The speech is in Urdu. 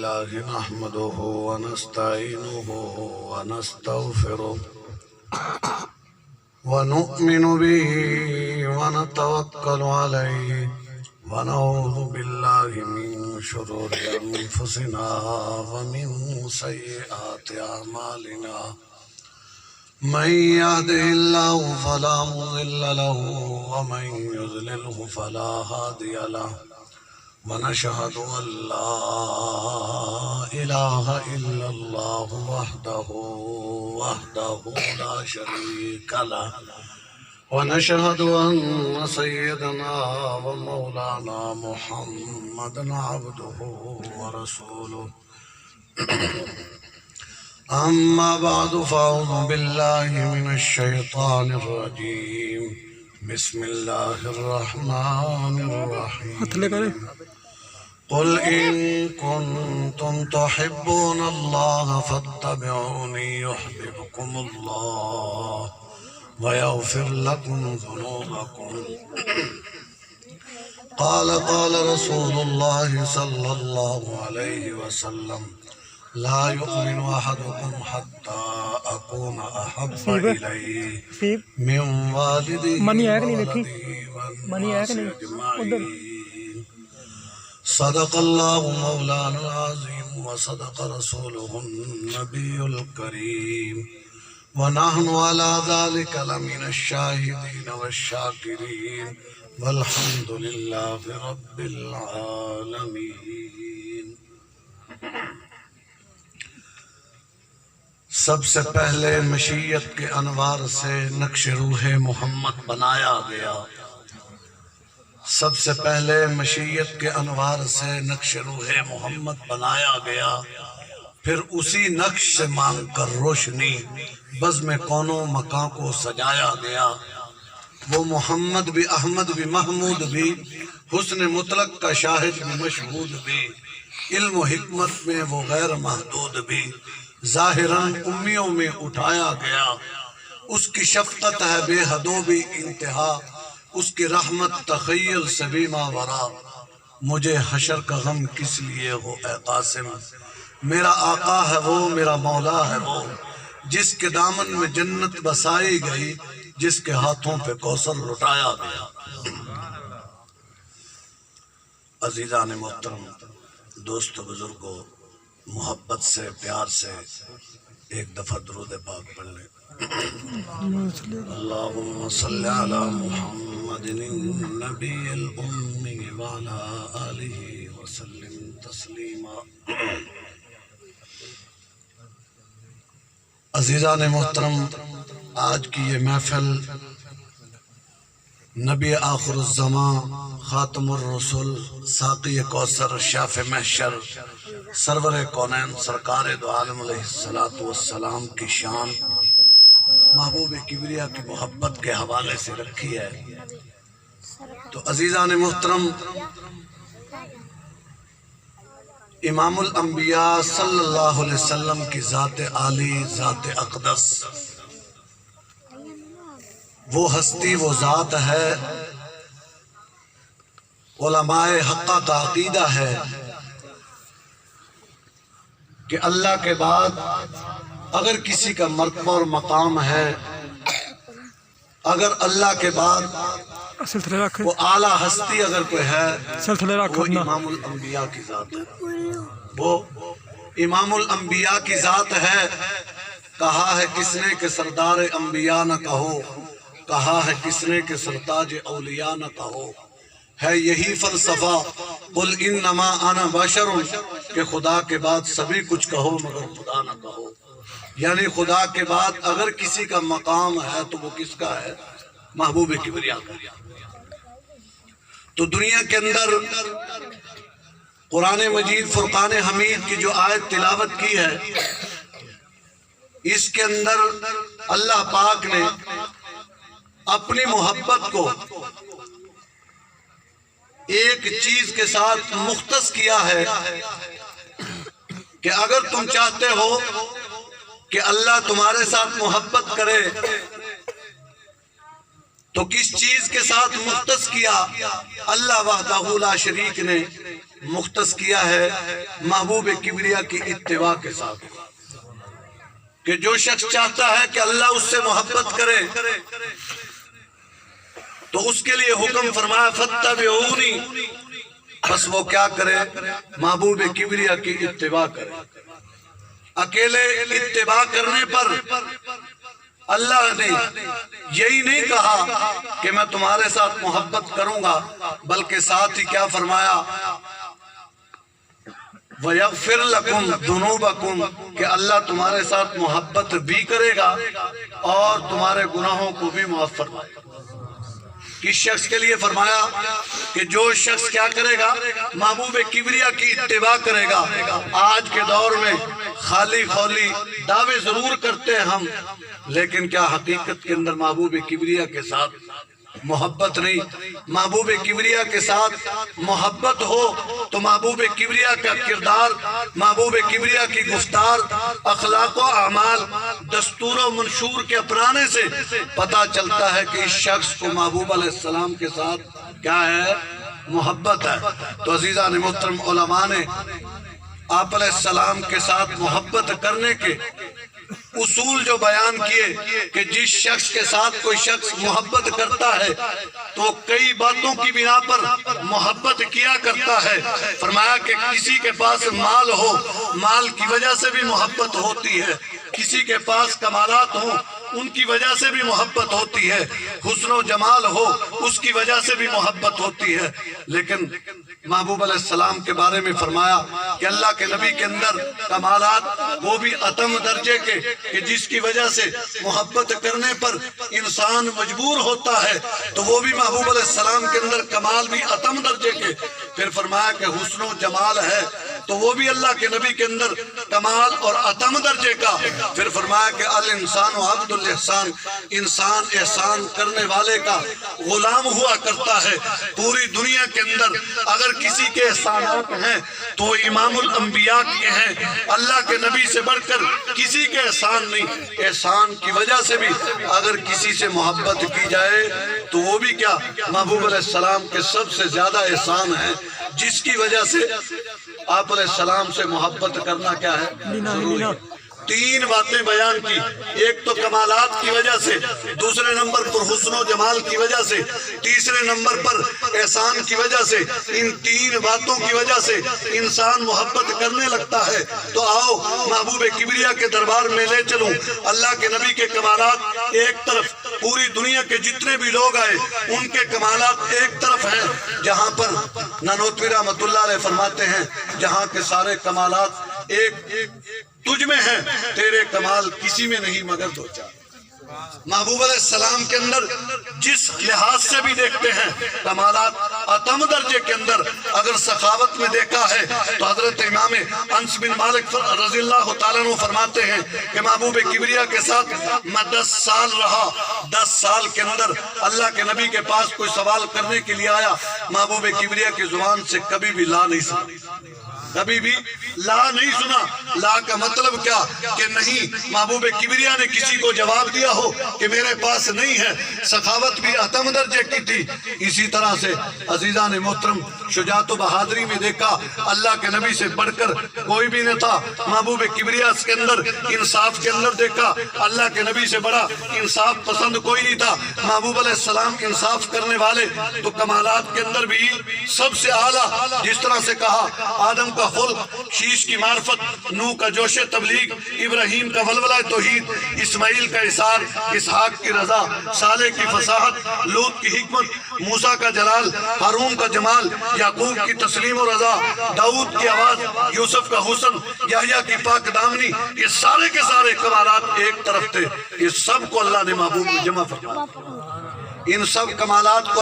لله نحمده ونستعينه ونستغفره ونؤمن به ونتوكل عليه ونعوذ بالله من شرور أنفسنا ومن سيئات أعمالنا من يهده الله فلا مضل له ومن يضلله فلا هادي له ونشهد أن لا إله إلا الله وحده لا شريك له ونشهد أن سيدنا ومولانا محمدا عبده ورسوله أما بعد فأعوذ بالله من الشيطان الرجيم بسم الله الرحمن الرحيم قل إن كنتم تحبون الله فاتبعوني يحببكم الله ويغفر لكم ذنوبكم قال رسول الله صلى الله عليه وسلم لا يؤمن أحدكم حتى أكون أحب إليه من والده وولده والناس أجمعين صدق الله مولانا العظيم وصدق رسوله النبي الكريم ونحن على ذلك لمن الشاهدين والشاكرين والحمد لله رب العالمين. سب سے پہلے مشیت کے انوار سے نقش روح محمد بنایا گیا. سب سے پہلے مشیت کے انوار سے نقش روح محمد بنایا گیا. پھر اسی نقش سے مانگ کر روشنی بزم کونوں مکان کو سجایا گیا. وہ محمد بھی احمد بھی محمود بھی حسن مطلق کا شاہد بھی مشہود بھی علم و حکمت میں وہ غیر محدود بھی ظاہراً امیوں میں اٹھایا گیا. اس کی شفقت ہے بے حد و بھی انتہا اس کی رحمت تخیل سے بھی ماورا. مجھے حشر کا غم کس لیے ہو اے قاسم میرا آقا ہے وہ میرا مولا ہے وہ جس کے دامن میں جنت بسائی گئی جس کے ہاتھوں پہ کوثر لٹایا گیا. عزیزان محترم دوست بزرگوں محبت سے پیار سے ایک دفعہ درود پاک پڑھ لیں. اللہم صلی علی محمد النبی الأمی وعلی آلہ وسلم تسلیما. عزیزان محترم آج کی یہ محفل نبی آخر الزمان خاتم الرسل ساقی کوثر شاف محشر سرور کونین سرکار دو عالم علیہ السلام کی شان محبوب کبریا کی محبت کے حوالے سے رکھی ہے. تو عزیزان محترم امام الانبیاء صلی اللہ علیہ وسلم کی ذات عالی ذات اقدس وہ ہستی وہ ذات ہے. علماء حقہ کا عقیدہ ہے کہ اللہ کے بعد اگر کسی کا مرتبہ اور مقام ہے اگر اللہ کے بعد وہ اعلیٰ ہستی اگر کوئی ہے وہ امام الانبیاء کی ذات ہے. وہ امام الانبیاء کی ذات ہے. کہا ہے کس نے کہ سردار انبیاء نہ کہو کہا ہے کس نے کہ سرتاج اولیاء نہ کہو. ہے یہی فلسفہ قل انما انا بشر کہ خدا کے بعد سبھی کچھ کہو مگر خدا نہ کہو. یعنی خدا کے بعد اگر کسی کا مقام ہے تو وہ کس کا ہے؟ محبوب کبریا کا. تو دنیا کے اندر قرآن مجید فرقان حمید کی جو آیت تلاوت کی ہے اس کے اندر اللہ پاک نے اپنی محبت کو ایک چیز کے ساتھ مختص کیا ہے کہ اگر تم چاہتے ہو کہ اللہ تمہارے ساتھ محبت کرے تو کس چیز کے ساتھ مختص کیا؟ اللہ وحدہ لا شریک نے مختص کیا ہے محبوب کبریا کی اتباع کے ساتھ، کہ جو شخص چاہتا ہے کہ اللہ اس سے محبت کرے تو اس کے لیے حکم فرمایا فاتبعونی، بس وہ کیا کرے؟ محبوب کبریا کی اتباع کرے۔ اکیلے اتباع کرنے پر اللہ نے یہی نہیں کہا کہ میں تمہارے ساتھ محبت کروں گا، بلکہ ساتھ ہی کیا فرمایا؟ وَيَغْفِرْ لَكُمْ ذُنُوبَكُمْ، کہ اللہ تمہارے ساتھ محبت بھی کرے گا اور تمہارے گناہوں کو بھی معاف فرمائے گا۔ کس شخص کے لیے فرمایا؟ کہ جو شخص کیا کرے گا؟ محبوب کبریا کی اتباع کرے گا۔ آج کے دور میں خالی دعوے ضرور کرتے ہیں ہم، لیکن کیا حقیقت کے اندر محبوب کبریا کے ساتھ محبت نہیں؟ محبوب کبریا کے ساتھ محبت ہو تو محبوب کبریا کا کردار، محبوب کبریا کی گفتار، اخلاق و اعمال، دستور و منشور کے اپنانے سے پتہ چلتا ہے کہ اس شخص کو محبوب علیہ السلام کے ساتھ کیا ہے؟ محبت ہے۔ تو عزیزان محترم، علماء نے آپ علیہ السلام کے ساتھ محبت کرنے کے اصول جو بیان کیے کہ جس شخص کے ساتھ کوئی شخص محبت کرتا ہے تو کئی باتوں کی بنا پر محبت کیا کرتا ہے۔ فرمایا کہ کسی کے پاس مال ہو، مال کی وجہ سے بھی محبت ہوتی ہے، کسی کے پاس کمالات ہوں، ان کی وجہ سے بھی محبت ہوتی ہے، حسن و جمال ہو، اس کی وجہ سے بھی محبت ہوتی ہے۔ لیکن محبوب علیہ السلام کے بارے میں فرمایا کہ اللہ کے نبی کے اندر کمالات وہ بھی اتم درجے کے، کہ جس کی وجہ سے محبت کرنے پر انسان مجبور ہوتا ہے، تو وہ بھی محبوب علیہ السلام کے اندر کمال بھی اتم درجے کے۔ پھر فرمایا کہ حسن و جمال ہے تو وہ بھی اللہ کے نبی کے اندر کمال اور اتم درجے کا۔ پھر فرمایا کہ الانسان و عبد الاحسان، انسان احسان کرنے والے کا غلام ہوا کرتا ہے۔ پوری دنیا کے اندر اگر کسی کے احسانات ہیں تو وہ امام الانبیاء کے ہیں، اللہ کے نبی سے بڑھ کر کسی کے احسان نہیں۔ احسان کی وجہ سے بھی اگر کسی سے محبت کی جائے تو وہ بھی کیا؟ محبوب علیہ السلام کے سب سے زیادہ احسان ہے، جس کی وجہ سے آپ علیہ السلام سے محبت کرنا کیا ہے؟ ضروری ہے۔ تین باتیں بیان کی، ایک تو کمالات کی وجہ سے، دوسرے نمبر پر حسن و جمال کی وجہ سے، تیسرے نمبر پر احسان کی وجہ سے۔ ان تین باتوں کی وجہ سے انسان محبت کرنے لگتا ہے۔ تو آؤ محبوب کبریا کے دربار میں لے چلوں۔ اللہ کے نبی کے کمالات ایک طرف، پوری دنیا کے جتنے بھی لوگ آئے ان کے کمالات ایک طرف ہیں، جہاں پر نانوتوی رحمۃ اللہ علیہ فرماتے ہیں جہاں کے سارے کمالات ایک تجھ میں ہے، تیرے کمال کسی میں نہیں مگر دو چار۔ محبوب علیہ السلام کے اندر جس لحاظ سے بھی دیکھتے ہیں کمالات اتم درجے کے اندر۔ اگر سخاوت میں دیکھا ہے تو حضرت امام انس بن مالک رضی اللہ تعالیٰ عنہ فرماتے ہیں کہ محبوب کبریا کے ساتھ میں 10 سال رہا۔ 10 سال کے اندر اللہ کے نبی کے پاس کوئی سوال کرنے کے لیے آیا، محبوب کبریا کی زبان سے کبھی بھی لا نہیں سنا، کبھی بھی لا نہیں سنا۔ لا کا مطلب کیا؟ کہ نہیں محبوب کبریا نے کسی کو جواب دیا ہو کہ میرے پاس نہیں ہے۔ سخاوت بھی اتم درجے کی تھی۔ اسی طرح سے عزیزان محترم، شجاعت و بہادری میں دیکھا اللہ کے نبی سے بڑھ کر کوئی بھی نہ تھا۔ محبوب کبریا کے اندر انصاف کے اندر دیکھا اللہ کے نبی سے بڑا انصاف پسند کوئی نہیں تھا۔ محبوب علیہ السلام انصاف کرنے والے، تو کمالات کے اندر بھی سب سے اعلیٰ، جس طرح سے کہا آدم کا خلق، شیش کی معرفت، نوح کا جوش تبلیغ، ابراہیم کا ولولہ توحید، اسماعیل کا اثار، اسحاق کی رضا، صالح کی فصاحت، لوط کی حکمت، موسیٰ کا جلال، ہارون کا جمال، یعقوب کی تسلیم و رضا، داؤد کی آواز، یوسف کا حسن، یحییٰ کی پاک دامنی، یہ سارے کے سارے کمالات ایک طرف تھے۔ یہ سب کو اللہ نے محبوب میں جمع فرمایا۔ ان سب کمالات کو